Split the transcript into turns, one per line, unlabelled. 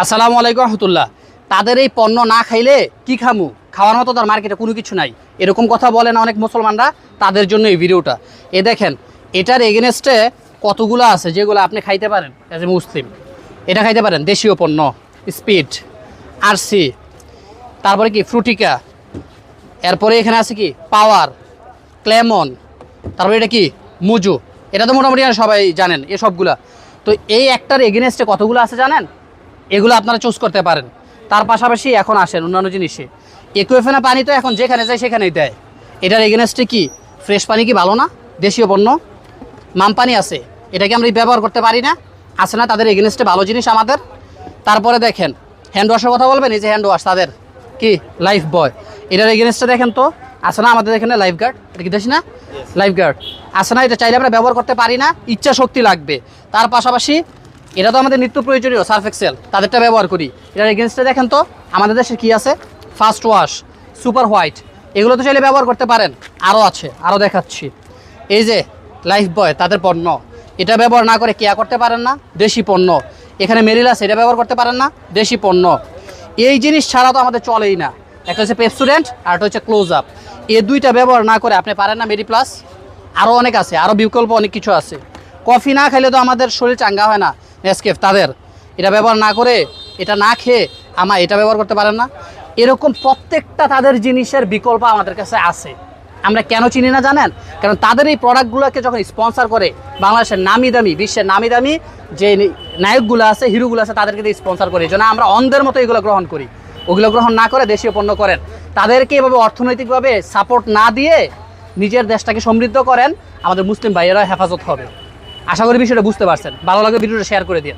আসসালামু আলাইকুম রহমতুল্লাহ। তাদের এই পণ্য না খাইলে কি খামু, খাওয়ার মতো তার মার্কেটে কোনো কিছু নাই, এরকম কথা বলে না অনেক মুসলমানরা। তাদের জন্য এই ভিডিওটা। এ দেখেন, এটার এগেনস্টে কতগুলো আছে যেগুলো আপনি খাইতে পারেন অ্যাজ এ মুসলিম। এটা খাইতে পারেন, দেশীয় পণ্য, স্পিড, আরসি, তারপরে কি ফ্রুটিকা, এরপরে এখানে আছে কি পাওয়ার, ক্লেমন, তারপরে এটা কি মুজু। এটা তো মোটামুটি আর সবাই জানেন এসবগুলা। তো এই একটার এগেনস্টে কতগুলো আছে জানেন? এগুলো আপনারা চুজ করতে পারেন। তার পাশাপাশি এখন আসেন অন্যান্য জিনিসে। একুয়েফেনা পানি তো এখন যেখানে যায় সেখানেই দেয়। এটার এগেনস্টে কি ফ্রেশ পানি কি ভালো না? দেশীয় পণ্য মাম পানি আছে, এটাকে আমরা ব্যবহার করতে পারি না? আছে না তাদের এগেনস্টে ভালো জিনিস আমাদের? তারপরে দেখেন হ্যান্ড ওয়াশের কথা বলবেন, এই যে হ্যান্ড ওয়াশ তাদের কি লাইফ বয়, এটার এগেনস্টে দেখেন তো আছে না আমাদের এখানে লাইফ গার্ড। এটা কি দেখি না লাইফ গার্ড আছে না? এটা চাইলে আমরা ব্যবহার করতে পারি না, ইচ্ছা শক্তি লাগবে। তার পাশাপাশি এটা তো আমাদের নিত্য প্রয়োজনীয় সার্ফ এক্সেল, তাদেরটা ব্যবহার করি। এটার এগেনস্টে দেখেন তো আমাদের দেশে কী আছে, ফার্স্ট ওয়াশ, সুপার হোয়াইট, এগুলো তো চাইলে ব্যবহার করতে পারেন। আরও আছে, আরও দেখাচ্ছি। এই যে লাইফ বয় তাদের পণ্য, এটা ব্যবহার না করে কেয়া করতে পারেন না, দেশি পণ্য। এখানে মেরিল আছে, এটা ব্যবহার করতে পারেন না, দেশি পণ্য। এই জিনিস ছাড়া তো আমাদের চলেই না। একটা হচ্ছে পেপসোডেন্ট আর একটা হচ্ছে ক্লোজ আপ। এই দুইটা ব্যবহার না করে আপনি পারেন না মেডি প্লাস। আরও অনেক আছে, আরও বিকল্প অনেক কিছু আছে। কফি না খাইলে তো আমাদের শরীর চাঙ্গা হয় না, নেসকেফ তাদের, এটা ব্যবহার না করে, এটা না খেয়ে এটা ব্যবহার করতে পারেন না। এরকম প্রত্যেকটা তাদের জিনিসের বিকল্প আমাদের কাছে আছে। আমরা কেন চিনি না জানেন? কারণ তাদের এই প্রোডাক্টগুলোকে যখন স্পন্সর করে বাংলাদেশের নামি দামি, বিশ্বের নামি দামি যে নায়কগুলো আছে, হিরোগুলো আছে, তাদেরকে দিয়ে স্পন্সর করে। এই জন্য আমরা অন্ধের মতো এগুলো গ্রহণ করি। ওগুলো গ্রহণ না করে দেশীয় পণ্য করেন। তাদেরকে এভাবে অর্থনৈতিকভাবে সাপোর্ট না দিয়ে নিজের দেশটাকে সমৃদ্ধ করেন, আমাদের মুসলিম ভাইয়েরা হেফাজত হবে। আশা করি বিষয়টা বুঝতে পারছেন। ভালো লাগলে ভিডিওটা শেয়ার করে দিন।